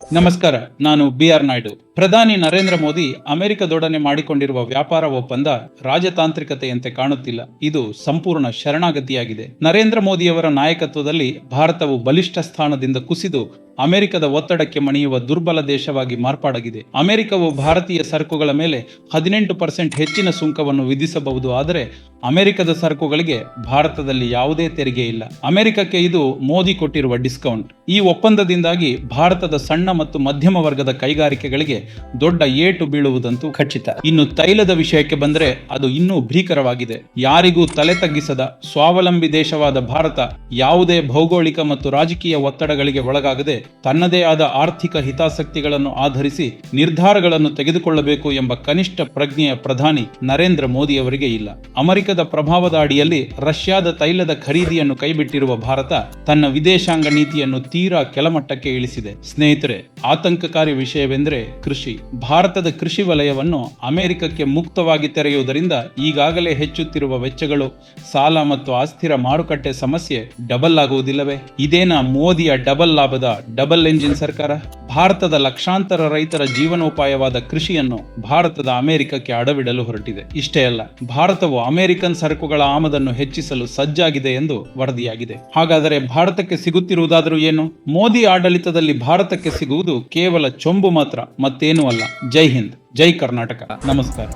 ನಮಸ್ಕಾರ. ನಾನು ಬಿ.ಆರ್. ನಾಯ್ಡು. ಪ್ರಧಾನಿ ನರೇಂದ್ರ ಮೋದಿ ಅಮೆರಿಕದೊಡನೆ ಮಾಡಿಕೊಂಡಿರುವ ವ್ಯಾಪಾರ ಒಪ್ಪಂದ ರಾಜತಾಂತ್ರಿಕತೆಯಂತೆ ಕಾಣುತ್ತಿಲ್ಲ. ಇದು ಸಂಪೂರ್ಣ ಶರಣಾಗತಿಯಾಗಿದೆ. ನರೇಂದ್ರ ಮೋದಿಯವರ ನಾಯಕತ್ವದಲ್ಲಿ ಭಾರತವು ಬಲಿಷ್ಠ ಸ್ಥಾನದಿಂದ ಕುಸಿದು ಅಮೆರಿಕದ ಒತ್ತಡಕ್ಕೆ ಮಣಿಯುವ ದುರ್ಬಲ ದೇಶವಾಗಿ ಮಾರ್ಪಾಡಾಗಿದೆ. ಅಮೆರಿಕವು ಭಾರತೀಯ ಸರಕುಗಳ ಮೇಲೆ 18% ಹೆಚ್ಚಿನ ಸುಂಕವನ್ನು ವಿಧಿಸಬಹುದು. ಆದರೆ ಅಮೆರಿಕದ ಸರಕುಗಳಿಗೆ ಭಾರತದಲ್ಲಿ ಯಾವುದೇ ತೆರಿಗೆ ಇಲ್ಲ. ಅಮೆರಿಕಕ್ಕೆ ಇದು ಮೋದಿ ಕೊಟ್ಟಿರುವ ಡಿಸ್ಕೌಂಟ್. ಈ ಒಪ್ಪಂದದಿಂದಾಗಿ ಭಾರತದ ಸಣ್ಣ ಮತ್ತು ಮಧ್ಯಮ ವರ್ಗದ ಕೈಗಾರಿಕೆಗಳಿಗೆ ದೊಡ್ಡ ಏಟು ಬೀಳುವುದಂತೂ ಖಚಿತ. ಇನ್ನು ತೈಲದ ವಿಷಯಕ್ಕೆ ಬಂದರೆ ಅದು ಇನ್ನೂ ಭೀಕರವಾಗಿದೆ. ಯಾರಿಗೂ ತಲೆ ತಗ್ಗಿಸದ ಸ್ವಾವಲಂಬಿ ದೇಶವಾದ ಭಾರತ ಯಾವುದೇ ಭೌಗೋಳಿಕ ಮತ್ತು ರಾಜಕೀಯ ಒತ್ತಡಗಳಿಗೆ ಒಳಗಾಗದೆ ತನ್ನದೇ ಆದ ಆರ್ಥಿಕ ಹಿತಾಸಕ್ತಿಗಳನ್ನು ಆಧರಿಸಿ ನಿರ್ಧಾರಗಳನ್ನು ತೆಗೆದುಕೊಳ್ಳಬೇಕು ಎಂಬ ಕನಿಷ್ಠ ಪ್ರಜ್ಞೆಯ ಪ್ರಧಾನಿ ನರೇಂದ್ರ ಮೋದಿಯವರಿಗೆ ಇಲ್ಲ. ಅಮೆರಿಕದ ಪ್ರಭಾವದ ಅಡಿಯಲ್ಲಿ ರಷ್ಯಾದ ತೈಲದ ಖರೀದಿಯನ್ನು ಕೈಬಿಟ್ಟಿರುವ ಭಾರತ ತನ್ನ ವಿದೇಶಾಂಗ ನೀತಿಯನ್ನು ತೀರಾ ಕೆಳಮಟ್ಟಕ್ಕೆ ಇಳಿಸಿದೆ. ಸ್ನೇಹಿತರೆ, ಆತಂಕಕಾರಿ ವಿಷಯವೆಂದರೆ ಕೃಷಿ. ಭಾರತದ ಕೃಷಿ ವಲಯವನ್ನು ಅಮೆರಿಕಕ್ಕೆ ಮುಕ್ತವಾಗಿ ತೆರೆಯುವುದರಿಂದ ಈಗಾಗಲೇ ಹೆಚ್ಚುತ್ತಿರುವ ವೆಚ್ಚಗಳು, ಸಾಲ ಮತ್ತು ಅಸ್ಥಿರ ಮಾರುಕಟ್ಟೆ ಸಮಸ್ಯೆ ಡಬಲ್ ಆಗುವುದಿಲ್ಲವೇ? ಇದೇನಾ ಮೋದಿಯ ಡಬಲ್ ಲಾಭದ ಡಬಲ್ ಎಂಜಿನ್ ಸರ್ಕಾರ? ಭಾರತದ ಲಕ್ಷಾಂತರ ರೈತರ ಜೀವನೋಪಾಯವಾದ ಕೃಷಿಯನ್ನು ಭಾರತದ ಅಮೆರಿಕಕ್ಕೆ ಅಡವಿಡಲು ಹೊರಟಿದೆ. ಇಷ್ಟೇ ಅಲ್ಲ, ಭಾರತವು ಅಮೆರಿಕನ್ ಸರಕುಗಳ ಆಮದನ್ನು ಹೆಚ್ಚಿಸಲು ಸಜ್ಜಾಗಿದೆ ಎಂದು ವರದಿಯಾಗಿದೆ. ಹಾಗಾದರೆ ಭಾರತಕ್ಕೆ ಸಿಗುತ್ತಿರುವುದಾದರೂ ಏನು? ಮೋದಿ ಆಡಳಿತದಲ್ಲಿ ಭಾರತಕ್ಕೆ ಸಿಗುವುದು ಕೇವಲ ಚೊಂಬು ಮಾತ್ರ, ಮತ್ತೇನೂ ಅಲ್ಲ. ಜೈ ಹಿಂದ್, ಜೈ ಕರ್ನಾಟಕ. ನಮಸ್ಕಾರ.